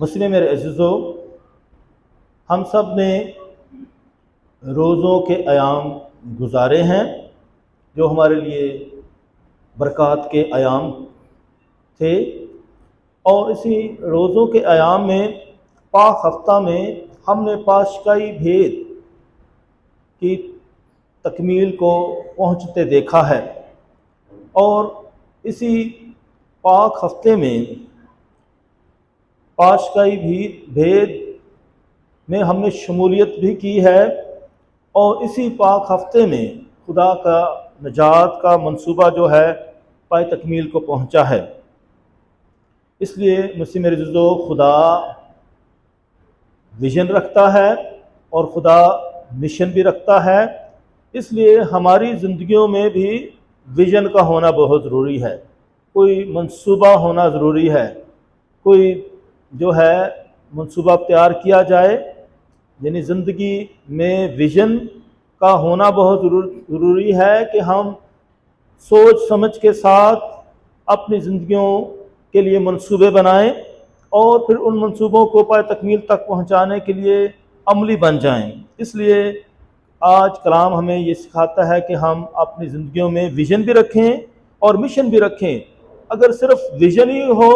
مسلم میرے عزیزو، ہم سب نے روزوں کے ایام گزارے ہیں جو ہمارے لیے برکات کے ایام تھے، اور اسی روزوں کے ایام میں پاک ہفتہ میں ہم نے پاشکائی بھید کی تکمیل کو پہنچتے دیکھا ہے، اور اسی پاک ہفتے میں پاشکائی بھید میں ہم نے شمولیت بھی کی ہے، اور اسی پاک ہفتے میں خدا کا نجات کا منصوبہ جو ہے پائے تکمیل کو پہنچا ہے۔ اس لیے مسلم عزیزو، خدا ویژن رکھتا ہے اور خدا مشن بھی رکھتا ہے، اس لیے ہماری زندگیوں میں بھی ویژن کا ہونا بہت ضروری ہے، کوئی منصوبہ ہونا ضروری ہے، کوئی جو ہے منصوبہ تیار کیا جائے، یعنی زندگی میں ویژن کا ہونا بہت ضروری ہے کہ ہم سوچ سمجھ کے ساتھ اپنی زندگیوں کے لیے منصوبے بنائیں اور پھر ان منصوبوں کو پائے تکمیل تک پہنچانے کے لیے عملی بن جائیں۔ اس لیے آج کلام ہمیں یہ سکھاتا ہے کہ ہم اپنی زندگیوں میں ویژن بھی رکھیں اور مشن بھی رکھیں۔ اگر صرف ویژن ہی ہو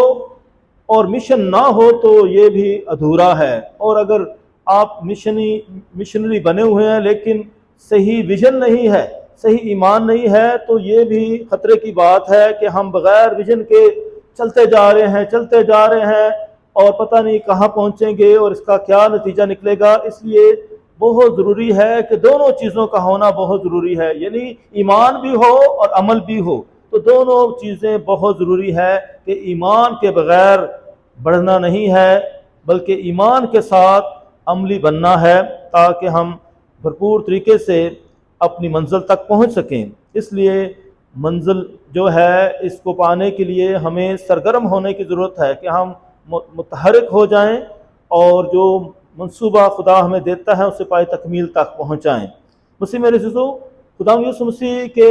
اور مشن نہ ہو تو یہ بھی ادھورا ہے، اور اگر آپ مشنری بنے ہوئے ہیں لیکن صحیح ویژن نہیں ہے، صحیح ایمان نہیں ہے، تو یہ بھی خطرے کی بات ہے کہ ہم بغیر ویژن کے چلتے جا رہے ہیں اور پتہ نہیں کہاں پہنچیں گے اور اس کا کیا نتیجہ نکلے گا۔ اس لیے بہت ضروری ہے کہ دونوں چیزوں کا ہونا بہت ضروری ہے، یعنی ایمان بھی ہو اور عمل بھی ہو، تو دونوں چیزیں بہت ضروری ہے کہ ایمان کے بغیر بڑھنا نہیں ہے بلکہ ایمان کے ساتھ عملی بننا ہے تاکہ ہم بھرپور طریقے سے اپنی منزل تک پہنچ سکیں۔ اس لیے منزل جو ہے اس کو پانے کے لیے ہمیں سرگرم ہونے کی ضرورت ہے کہ ہم متحرک ہو جائیں اور جو منصوبہ خدا ہمیں دیتا ہے اسے پائے تکمیل تک پہنچائیں۔ مسیح میرے عزیزو، خدا یسوع مسیح کے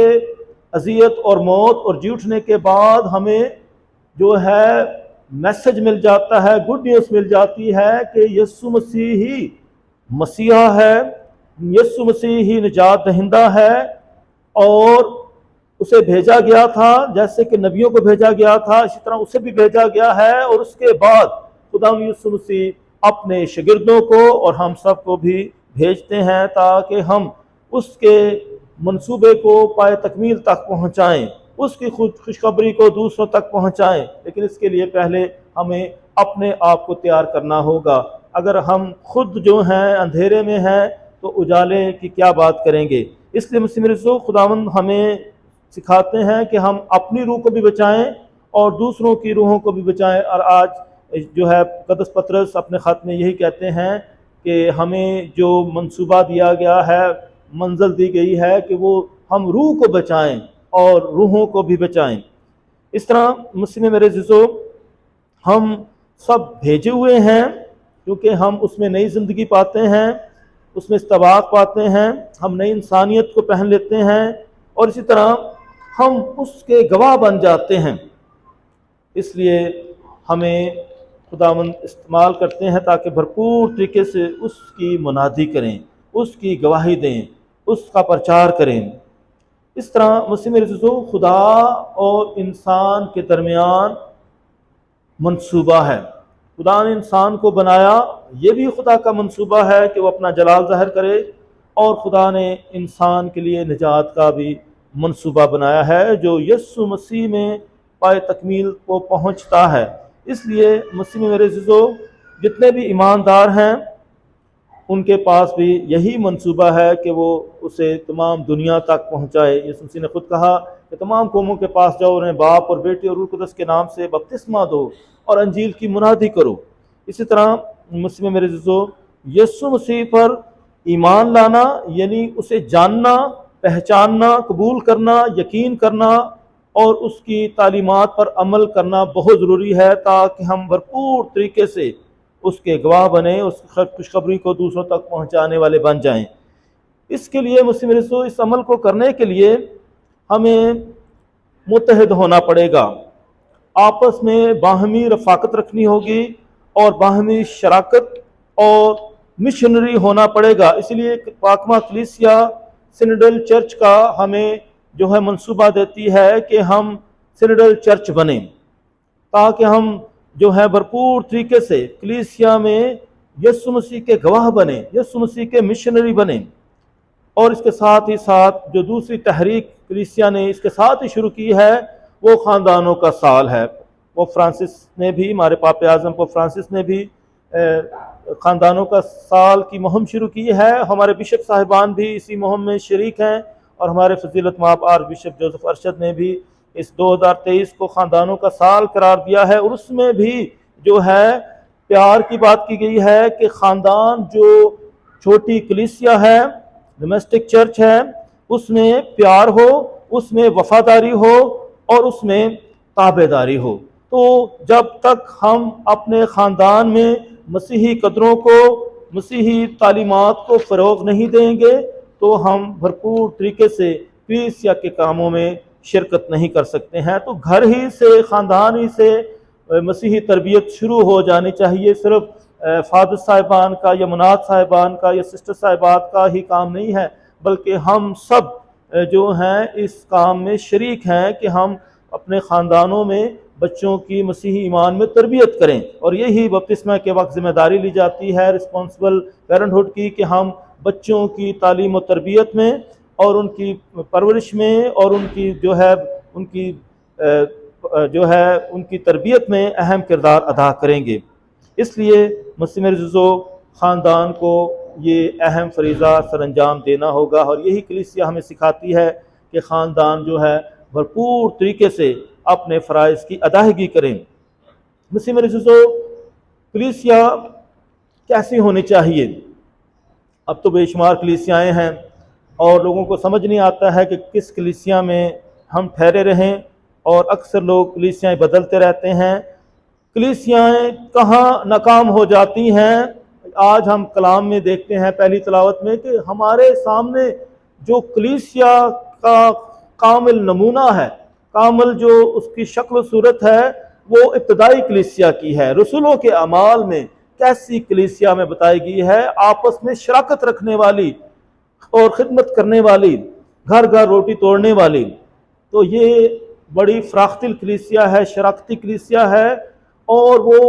اذیت اور موت اور جی اٹھنے کے بعد ہمیں جو ہے میسج مل جاتا ہے، گڈ نیوز مل جاتی ہے کہ یسوع مسیح ہی مسیحا ہے، یسوع مسیح ہی نجات دہندہ ہے، اور اسے بھیجا گیا تھا جیسے کہ نبیوں کو بھیجا گیا تھا، اسی طرح اسے بھی بھیجا گیا ہے، اور اس کے بعد خدا یسوع مسیح اپنے شاگردوں کو اور ہم سب کو بھی بھیجتے ہیں تاکہ ہم اس کے منصوبے کو پائے تکمیل تک پہنچائیں، اس کی خوشخبری کو دوسروں تک پہنچائیں، لیکن اس کے لیے پہلے ہمیں اپنے آپ کو تیار کرنا ہوگا۔ اگر ہم خود جو ہیں اندھیرے میں ہیں تو اجالے کی کیا بات کریں گے۔ اس لیے مسیح رسول خداوند ہمیں سکھاتے ہیں کہ ہم اپنی روح کو بھی بچائیں اور دوسروں کی روحوں کو بھی بچائیں، اور آج جو ہے قدس پطرس اپنے خط میں یہی کہتے ہیں کہ ہمیں جو منصوبہ دیا گیا ہے، منزل دی گئی ہے کہ وہ ہم روح کو بچائیں اور روحوں کو بھی بچائیں۔ اس طرح مسلم میرے عزیزو، ہم سب بھیجے ہوئے ہیں کیونکہ ہم اس میں نئی زندگی پاتے ہیں، اس میں استباق پاتے ہیں، ہم نئی انسانیت کو پہن لیتے ہیں، اور اسی طرح ہم اس کے گواہ بن جاتے ہیں۔ اس لیے ہمیں خداوند استعمال کرتے ہیں تاکہ بھرپور طریقے سے اس کی منادی کریں، اس کی گواہی دیں، اس کا پرچار کریں۔ اس طرح مسیح میرے عزیزو، خدا اور انسان کے درمیان منصوبہ ہے۔ خدا نے انسان کو بنایا، یہ بھی خدا کا منصوبہ ہے کہ وہ اپنا جلال ظاہر کرے، اور خدا نے انسان کے لیے نجات کا بھی منصوبہ بنایا ہے جو یسوع مسیح میں پائے تکمیل کو پہنچتا ہے۔ اس لیے مسیح میں میرے عزیزو، جتنے بھی ایماندار ہیں ان کے پاس بھی یہی منصوبہ ہے کہ وہ اسے تمام دنیا تک پہنچائے۔ یسوع مسیح نے خود کہا کہ تمام قوموں کے پاس جاؤ، انہیں باپ اور بیٹے اور روح القدس کے نام سے بپتسمہ دو اور انجیل کی منادی کرو۔ اسی طرح مسیح میں میرے عزیزو، یسوع مسیح پر ایمان لانا یعنی اسے جاننا، پہچاننا، قبول کرنا، یقین کرنا اور اس کی تعلیمات پر عمل کرنا بہت ضروری ہے تاکہ ہم بھرپور طریقے سے اس کے گواہ بنیں، اس خوشخبری کو دوسروں تک پہنچانے والے بن جائیں۔ اس کے لیے مسلم رسول اس عمل کو کرنے کے لیے ہمیں متحد ہونا پڑے گا، آپس میں باہمی رفاقت رکھنی ہوگی اور باہمی شراکت اور مشنری ہونا پڑے گا۔ اس لیے پاکمہ کلیسیا سینڈل چرچ کا ہمیں جو ہے منصوبہ دیتی ہے کہ ہم سینڈل چرچ بنیں، تاکہ ہم جو ہے بھرپور طریقے سے کلیسیا میں یسوع مسیح کے گواہ بنیں، یسوع مسیح کے مشنری بنیں۔ اور اس کے ساتھ ہی ساتھ جو دوسری تحریک کلیسیا نے اس کے ساتھ ہی شروع کی ہے وہ خاندانوں کا سال ہے۔ پوپ فرانسس نے بھی، ہمارے پاپ اعظم پوپ فرانسس نے بھی خاندانوں کا سال کی مہم شروع کی ہے۔ ہمارے بشپ صاحبان بھی اسی مہم میں شریک ہیں، اور ہمارے فضیلت مآب آرچ بشپ جوزف ارشد نے بھی اس 2023 کو خاندانوں کا سال قرار دیا ہے، اور اس میں بھی جو ہے پیار کی بات کی گئی ہے کہ خاندان جو چھوٹی کلیسیا ہے، ڈومیسٹک چرچ ہے، اس میں پیار ہو، اس میں وفاداری ہو، اور اس میں تابع داری ہو۔ تو جب تک ہم اپنے خاندان میں مسیحی قدروں کو، مسیحی تعلیمات کو فروغ نہیں دیں گے تو ہم بھرپور طریقے سے کلیسیا کے کاموں میں شرکت نہیں کر سکتے ہیں۔ تو گھر ہی سے، خاندان ہی سے مسیحی تربیت شروع ہو جانی چاہیے۔ صرف فادر صاحبان کا یا مناد صاحبان کا یا سسٹر صاحبات کا ہی کام نہیں ہے، بلکہ ہم سب جو ہیں اس کام میں شریک ہیں کہ ہم اپنے خاندانوں میں بچوں کی مسیحی ایمان میں تربیت کریں، اور یہی بپتسمہ کے وقت ذمہ داری لی جاتی ہے رسپانسبل پیرنٹہڈ کی، کہ ہم بچوں کی تعلیم و تربیت میں اور ان کی پرورش میں اور ان کی ان کی تربیت میں اہم کردار ادا کریں گے۔ اس لیے مسیح میرے عزیزو، خاندان کو یہ اہم فریضہ سر انجام دینا ہوگا، اور یہی کلیسیا ہمیں سکھاتی ہے کہ خاندان جو ہے بھرپور طریقے سے اپنے فرائض کی ادائیگی کریں۔ مسیح میرے عزیزو، کلیسیا کیسی ہونی چاہیے؟ اب تو بے شمار کلیسیاں ہیں، اور لوگوں کو سمجھ نہیں آتا ہے کہ کس کلیسیا میں ہم ٹھہرے رہیں، اور اکثر لوگ کلیسیاں بدلتے رہتے ہیں۔ کلیسیاں کہاں ناکام ہو جاتی ہیں؟ آج ہم کلام میں دیکھتے ہیں پہلی تلاوت میں کہ ہمارے سامنے جو کلیسیا کا کامل نمونہ ہے، کامل جو اس کی شکل و صورت ہے، وہ ابتدائی کلیسیا کی ہے۔ رسولوں کے اعمال میں کیسی کلیسیا میں بتائی گئی ہے، آپس میں شراکت رکھنے والی اور خدمت کرنے والی، گھر گھر روٹی توڑنے والی۔ تو یہ بڑی فراختل کلیسیا ہے، شراکتی کلیسیا ہے، اور وہ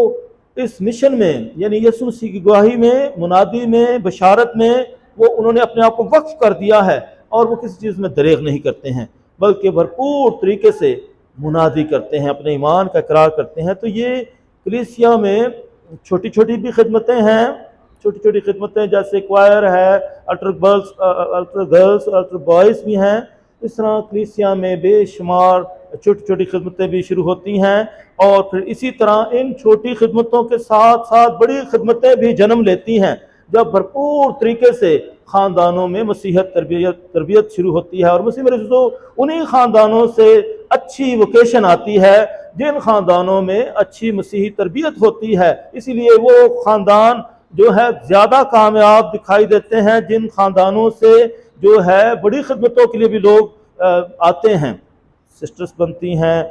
اس مشن میں، یعنی یسوع مسیح کی گواہی میں، منادی میں، بشارت میں، وہ انہوں نے اپنے آپ کو وقف کر دیا ہے، اور وہ کسی چیز میں دریغ نہیں کرتے ہیں، بلکہ بھرپور طریقے سے منادی کرتے ہیں، اپنے ایمان کا اقرار کرتے ہیں۔ تو یہ کلیسیا میں چھوٹی چھوٹی بھی خدمتیں ہیں، چھوٹی چھوٹی خدمتیں جیسے کوائر ہے، الٹر گرلز، الٹر بوائز بھی ہیں۔ اس طرح کلیسیا میں بے شمار چھوٹی چھوٹی خدمتیں بھی شروع ہوتی ہیں، اور پھر اسی طرح ان چھوٹی خدمتوں کے ساتھ ساتھ بڑی خدمتیں بھی جنم لیتی ہیں، جب بھرپور طریقے سے خاندانوں میں مسیحیت تربیت شروع ہوتی ہے۔ اور مسیح میرے عزیزو، انہی خاندانوں سے اچھی ووکیشن آتی ہے جن خاندانوں میں اچھی مسیحی تربیت ہوتی ہے۔ اسی لیے وہ خاندان جو ہے زیادہ کامیاب دکھائی دیتے ہیں جن خاندانوں سے جو ہے بڑی خدمتوں کے لیے بھی لوگ آتے ہیں، سسٹرز بنتی ہیں،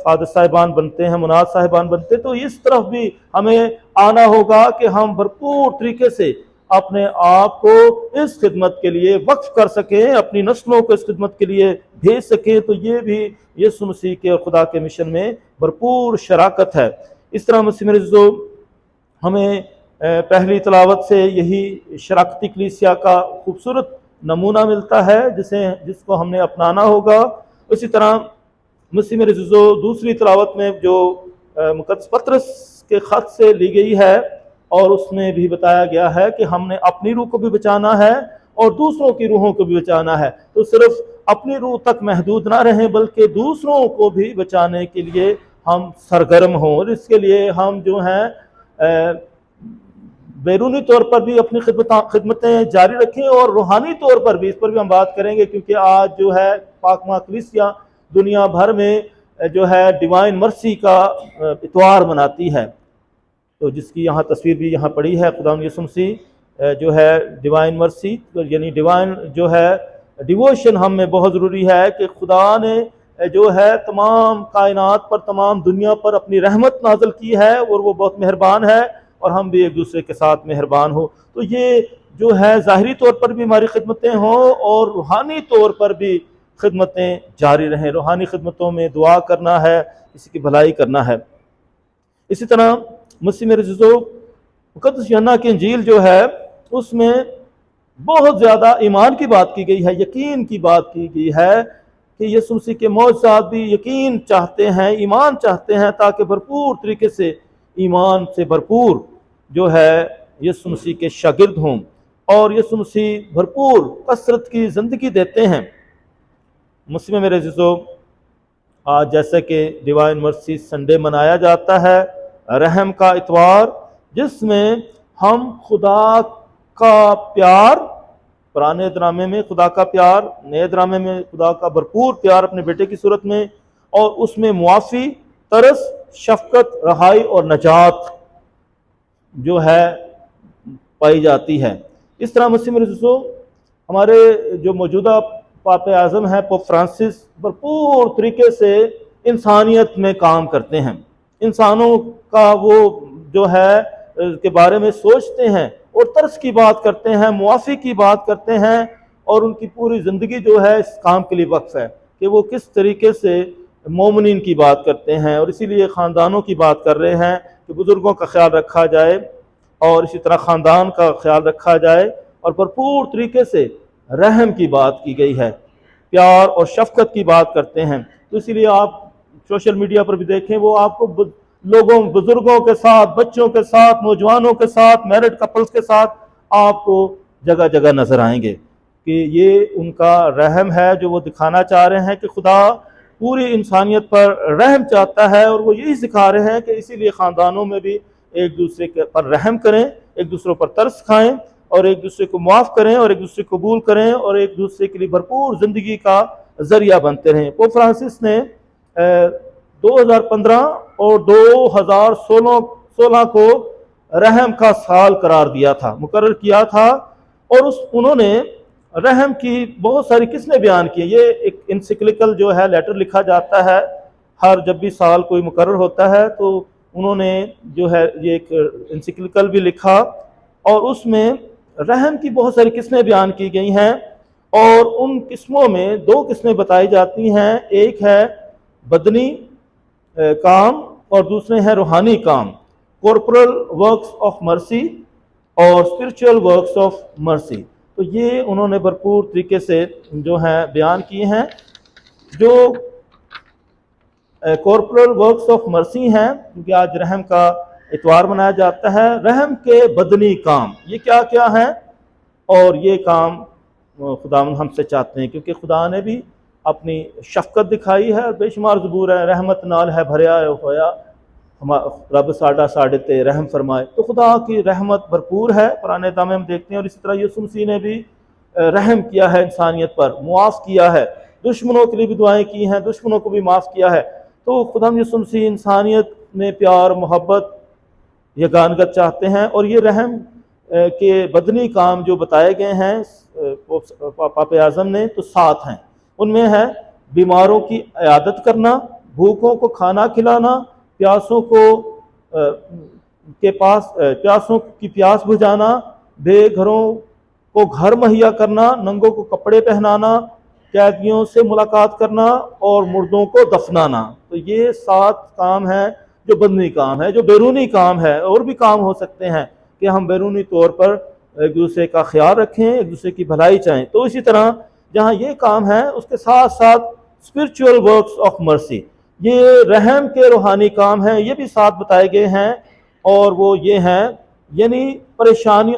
فادر صاحبان بنتے ہیں، مناد صاحبان بنتے ہیں۔ تو اس طرف بھی ہمیں آنا ہوگا کہ ہم بھرپور طریقے سے اپنے آپ کو اس خدمت کے لیے وقف کر سکیں، اپنی نسلوں کو اس خدمت کے لیے بھیج سکیں۔ تو یہ بھی یسوع مسیح کے اور خدا کے مشن میں بھرپور شراکت ہے۔ اس طرح مسیح میرے عزیزو، ہمیں پہلی تلاوت سے یہی شراکتی کلیسیا کا خوبصورت نمونہ ملتا ہے جس کو ہم نے اپنانا ہوگا۔ اسی طرح مسیح میرے عزیزو، دوسری تلاوت میں جو مقدس پطرس کے خط سے لی گئی ہے، اور اس میں بھی بتایا گیا ہے کہ ہم نے اپنی روح کو بھی بچانا ہے اور دوسروں کی روحوں کو بھی بچانا ہے۔ تو صرف اپنی روح تک محدود نہ رہیں، بلکہ دوسروں کو بھی بچانے کے لیے ہم سرگرم ہوں، اور اس کے لیے ہم جو ہیں بیرونی طور پر بھی اپنی خدمتیں جاری رکھیں، اور روحانی طور پر بھی، اس پر بھی ہم بات کریں گے، کیونکہ آج جو ہے پاکمہ کلیسیا دنیا بھر میں جو ہے ڈیوائن مرسی کا اتوار مناتی ہے۔ تو جس کی یہاں تصویر بھی یہاں پڑی ہے، خدا یسوع مسیح جو ہے ڈیوائن مرسی، یعنی ڈیوائن جو ہے ڈیووشن ہم میں بہت ضروری ہے کہ خدا نے جو ہے تمام کائنات پر، تمام دنیا پر اپنی رحمت نازل کی ہے، اور وہ بہت مہربان ہے، اور ہم بھی ایک دوسرے کے ساتھ مہربان ہوں۔ تو یہ جو ہے ظاہری طور پر بھی ہماری خدمتیں ہوں، اور روحانی طور پر بھی خدمتیں جاری رہیں۔ روحانی خدمتوں میں دعا کرنا ہے، کسی کی بھلائی کرنا ہے۔ اسی طرح مسیح میرے عزیزو، مقدس یوحنا کی انجیل جو ہے اس میں بہت زیادہ ایمان کی بات کی گئی ہے، یقین کی بات کی گئی ہے کہ یسوع مسیح کے معجزات بھی یقین چاہتے ہیں، ایمان چاہتے ہیں، تاکہ بھرپور طریقے سے ایمان سے بھرپور جو ہے یسوع مسیح کے شاگرد ہوں، اور یسوع مسیح بھرپور کثرت کی زندگی دیتے ہیں۔ مسیح میں میرے عزیزو، آج جیسے کہ ڈیوائن مرسی سنڈے منایا جاتا ہے، رحم کا اتوار، جس میں ہم خدا کا پیار، پرانے ڈرامے میں خدا کا پیار، نئے ڈرامے میں خدا کا بھرپور پیار اپنے بیٹے کی صورت میں، اور اس میں معافی، ترس، شفقت، رہائی اور نجات جو ہے پائی جاتی ہے۔ اس طرح مسیح میرے عزیزو، ہمارے جو موجودہ پاپ اعظم ہیں پوپ فرانسس، بھرپور طریقے سے انسانیت میں کام کرتے ہیں، انسانوں کا وہ جو ہے کے بارے میں سوچتے ہیں، اور ترس کی بات کرتے ہیں، معافی کی بات کرتے ہیں، اور ان کی پوری زندگی جو ہے اس کام کے لیے وقف ہے کہ وہ کس طریقے سے مومنین کی بات کرتے ہیں، اور اسی لیے خاندانوں کی بات کر رہے ہیں کہ بزرگوں کا خیال رکھا جائے، اور اسی طرح خاندان کا خیال رکھا جائے، اور بھرپور طریقے سے رحم کی بات کی گئی ہے، پیار اور شفقت کی بات کرتے ہیں۔ تو اسی لیے آپ سوشل میڈیا پر بھی دیکھیں، وہ آپ کو لوگوں، بزرگوں کے ساتھ، بچوں کے ساتھ، نوجوانوں کے ساتھ، میرڈ کپلز کے ساتھ آپ کو جگہ جگہ نظر آئیں گے کہ یہ ان کا رحم ہے جو وہ دکھانا چاہ رہے ہیں کہ خدا پوری انسانیت پر رحم چاہتا ہے، اور وہ یہی سکھا رہے ہیں کہ اسی لیے خاندانوں میں بھی ایک دوسرے پر رحم کریں، ایک دوسرے پر ترس کھائیں، اور ایک دوسرے کو معاف کریں، اور ایک دوسرے کو قبول کریں، اور ایک دوسرے کے لیے بھرپور زندگی کا ذریعہ بنتے رہیں۔ پوپ فرانسس نے 2015 اور 2016 کو رحم کا سال قرار دیا تھا، مقرر کیا تھا، اور انہوں نے رحم کی بہت ساری قسمیں بیان کی۔ یہ ایک انسیکلیکل جو ہے لیٹر لکھا جاتا ہے، ہر جب بھی سال کوئی مقرر ہوتا ہے تو انہوں نے جو ہے یہ ایک انسیکلیکل بھی لکھا، اور اس میں رحم کی بہت ساری قسمیں بیان کی گئی ہیں، اور ان قسموں میں 2 قسمیں بتائی جاتی ہیں، ایک ہے بدنی کام اور دوسرے ہیں روحانی کام، کورپورل ورکس آف مرسی اور اسپرچول ورکس آف مرسی۔ تو یہ انہوں نے بھرپور طریقے سے جو ہیں بیان کیے ہیں۔ جو کورپورل ورکس آف مرسی ہیں، کیونکہ آج رحم کا اتوار منایا جاتا ہے، رحم کے بدنی کام یہ کیا کیا ہیں، اور یہ کام خداوند ہم سے چاہتے ہیں، کیونکہ خدا نے بھی اپنی شفقت دکھائی ہے، اور بے شمار زبور ہے، رحمت نال ہے بھریا ہویا رب ساڈا ساڈے تے رحم فرمائے۔ تو خدا کی رحمت بھرپور ہے، پرانے دامے ہم دیکھتے ہیں، اور اسی طرح یسوع مسیح نے بھی رحم کیا ہے انسانیت پر، معاف کیا ہے، دشمنوں کے لیے بھی دعائیں کی ہیں، دشمنوں کو بھی معاف کیا ہے۔ تو خدا یسوع مسیح انسانیت میں پیار، محبت، یگانگت چاہتے ہیں، اور یہ رحم کے بدنی کام جو بتائے گئے ہیں پاپ اعظم نے تو 7 ہیں۔ ان میں ہے بیماروں کی عیادت کرنا، بھوکوں کو کھانا کھلانا، پیاسوں کی پیاس بجھانا، بے گھروں کو گھر مہیا کرنا، ننگوں کو کپڑے پہنانا، قیدیوں سے ملاقات کرنا، اور مردوں کو دفنانا۔ تو یہ 7 کام ہیں جو بدنی کام ہے۔ جو بیرونی کام ہے، اور بھی کام ہو سکتے ہیں کہ ہم بیرونی طور پر ایک دوسرے کا خیال رکھیں، ایک دوسرے کی بھلائی چاہیں۔ تو اسی طرح جہاں یہ کام ہے، اس کے ساتھ ساتھ اسپرچول ورکس آف مرسی، یہ رحم کے روحانی کام ہیں، یہ بھی 7 بتائے گئے ہیں، اور وہ یہ ہیں، یعنی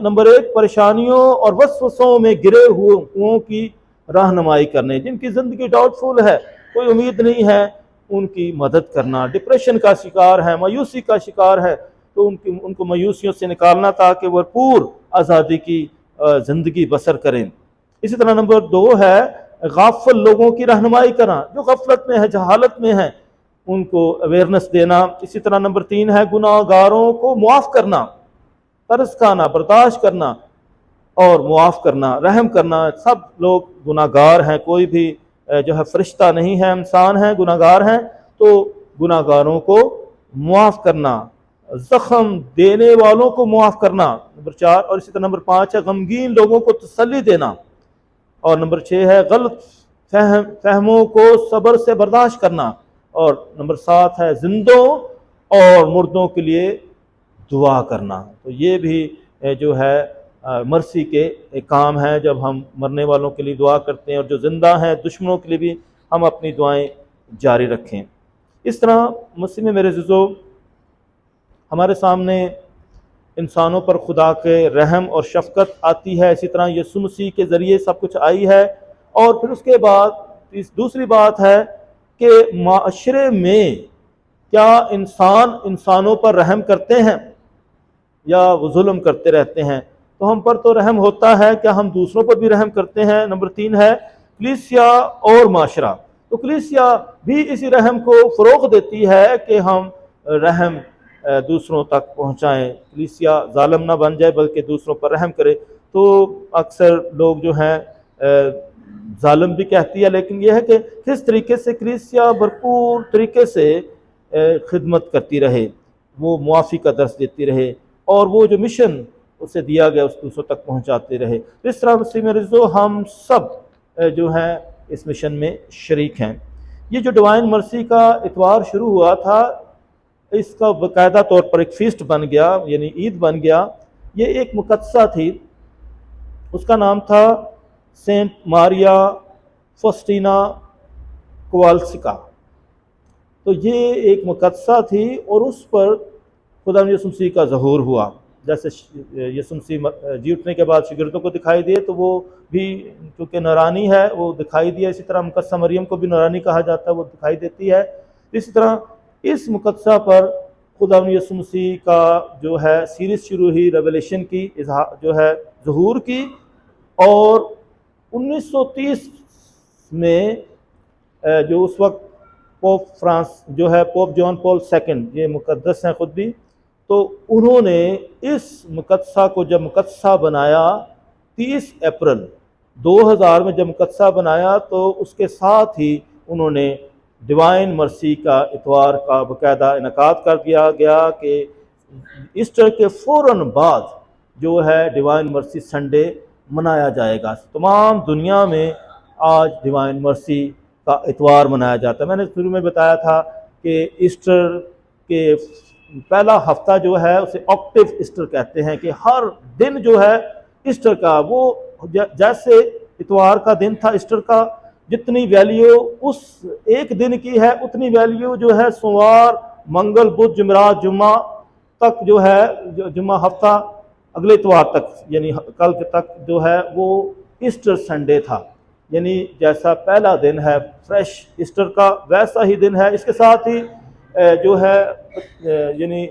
نمبر 1 پریشانیوں اور وسوسوں میں گرے ہوئے کی رہنمائی کرنے، جن کی زندگی ڈاؤٹ فل ہے، کوئی امید نہیں ہے، ان کی مدد کرنا، ڈپریشن کا شکار ہے، مایوسی کا شکار ہے، تو ان کو مایوسیوں سے نکالنا تاکہ وہ پور آزادی کی زندگی بسر کریں۔ اسی طرح نمبر 2 ہے غافل لوگوں کی رہنمائی کرنا، جو غفلت میں ہے، جہالت میں ہے، ان کو اویئرنس دینا۔ اسی طرح نمبر 3 ہے گناہ گاروں کو معاف کرنا، ترس کھانا، برداشت کرنا اور معاف کرنا، رحم کرنا۔ سب لوگ گناہ گار ہیں، کوئی بھی جو ہے فرشتہ نہیں ہے، انسان ہیں، گناہگار ہیں، تو گناہگاروں کو معاف کرنا، زخم دینے والوں کو معاف کرنا، نمبر 4، اور اسی طرح نمبر 5 ہے غمگین لوگوں کو تسلی دینا، اور نمبر 6 ہے غلط فہموں کو صبر سے برداشت کرنا، اور نمبر 7 ہے زندوں اور مردوں کے لیے دعا کرنا۔ تو یہ بھی جو ہے مرسی کے ایک کام ہے، جب ہم مرنے والوں کے لیے دعا کرتے ہیں، اور جو زندہ ہیں دشمنوں کے لیے بھی ہم اپنی دعائیں جاری رکھیں۔ اس طرح مسیح میں میرے عزیزو، ہمارے سامنے انسانوں پر خدا کے رحم اور شفقت آتی ہے، اسی طرح یسوع مسیح کے ذریعے سب کچھ آئی ہے، اور پھر اس کے بعد دوسری بات ہے کہ معاشرے میں کیا انسانوں پر رحم کرتے ہیں یا وہ ظلم کرتے رہتے ہیں؟ تو ہم پر تو رحم ہوتا ہے، کیا ہم دوسروں پر بھی رحم کرتے ہیں؟ نمبر 3 ہے کلیسیا اور معاشرہ۔ تو کلیسیا بھی اسی رحم کو فروغ دیتی ہے کہ ہم رحم دوسروں تک پہنچائیں، کلیسیا ظالم نہ بن جائے بلکہ دوسروں پر رحم کرے۔ تو اکثر لوگ جو ہیں ظالم بھی کہتی ہے، لیکن یہ ہے کہ کس طریقے سے کلیسیا بھرپور طریقے سے خدمت کرتی رہے، وہ معافی کا درس دیتی رہے، اور وہ جو مشن اسے دیا گیا اس دوسروں تک پہنچاتے رہے۔ اس طرح مسیح میں رضو ہم سب جو ہیں اس مشن میں شریک ہیں۔ یہ جو ڈیوائن مرسی کا اتوار شروع ہوا تھا، اس کا باقاعدہ طور پر ایک فیسٹ بن گیا، یعنی عید بن گیا۔ یہ ایک مقدسہ تھی، اس کا نام تھا سینٹ ماریا فوسٹینا کوالسکا۔ تو یہ ایک مقدسہ تھی، اور اس پر خدا یسوع مسیح کا ظہور ہوا۔ جیسے یسوع مسیح جی اٹھنے کے بعد شاگردوں کو دکھائی دیے، تو وہ بھی کیونکہ نورانی ہے وہ دکھائی دیا۔ اسی طرح مقدسہ مریم کو بھی نورانی کہا جاتا ہے، وہ دکھائی دیتی ہے۔ اسی طرح اس مقدسہ پر خدا یسوع مسیح کا جو ہے سیریز شروع ہوئی، ریویلیشن کی، جو ہے ظہور کی، اور 1930 میں جو اس وقت پوپ فرانس جو ہے پوپ جان پال سیکنڈ، یہ مقدس ہیں خود بھی، تو انہوں نے اس مقدسہ کو جب مقدسہ بنایا 30 اپریل 2000 میں جب مقدسہ بنایا، تو اس کے ساتھ ہی انہوں نے ڈیوائن مرسی کا اتوار کا باقاعدہ انعقاد کر دیا گیا کہ ایسٹر کے فوراً بعد جو ہے ڈیوائن مرسی سنڈے منایا جائے گا۔ تمام دنیا میں آج ڈیوائن مرسی کا اتوار منایا جاتا ہے۔ میں نے شروع میں بتایا تھا کہ ایسٹر کے پہلا ہفتہ جو ہے اسے آکٹیو ایسٹر کہتے ہیں، کہ ہر دن جو ہے ایسٹر کا، وہ جیسے اتوار کا دن تھا ایسٹر کا، جتنی ویلیو اس ایک دن کی ہے اتنی ویلیو جو ہے سوموار، منگل، بدھ، جمعرات، جمعہ تک جو ہے، جمعہ ہفتہ اگلے اتوار تک، یعنی کل تک جو ہے وہ ایسٹر سنڈے تھا، یعنی جیسا پہلا دن ہے فریش ایسٹر کا ویسا ہی دن ہے۔ اس کے ساتھ ہی جو ہے یعنی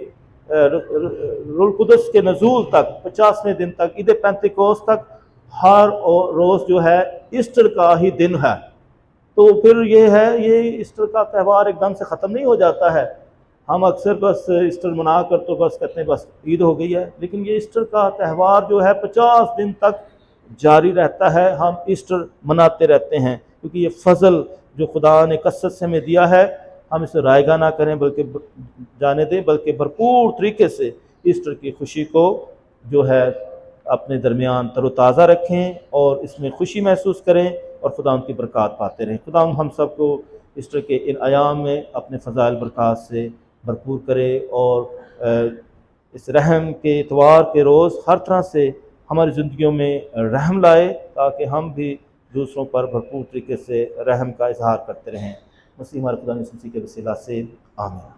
روح القدس کے نزول تک 50ویں دن تک، عید پینتیکوست تک، ہر روز جو ہے ایسٹر کا ہی دن ہے۔ تو پھر یہ ہے، یہ ایسٹر کا تہوار ایک دم سے ختم نہیں ہو جاتا ہے۔ ہم اکثر بس ایسٹر منا کر تو بس کہتے ہیں بس عید ہو گئی ہے، لیکن یہ ایسٹر کا تہوار جو ہے 50 دن تک جاری رہتا ہے۔ ہم ایسٹر مناتے رہتے ہیں کیونکہ یہ فضل جو خدا نے کثرت سے ہمیں دیا ہے، ہم اسے رائگاں نہ کریں بلکہ جانے دیں، بلکہ بھرپور طریقے سے ایسٹر کی خوشی کو جو ہے اپنے درمیان تر و تازہ رکھیں اور اس میں خوشی محسوس کریں اور خدا ان کی برکات پاتے رہیں۔ خدا ہم سب کو ایسٹر کے ان ایام میں اپنے فضائل برکات سے بھرپور کرے، اور اس رحم کے اتوار کے روز ہر طرح سے ہماری زندگیوں میں رحم لائے، تاکہ ہم بھی دوسروں پر بھرپور طریقے سے رحم کا اظہار کرتے رہیں۔ مسیح ہمارے خدا یسوع مسیح کے وسیلہ سے آمین۔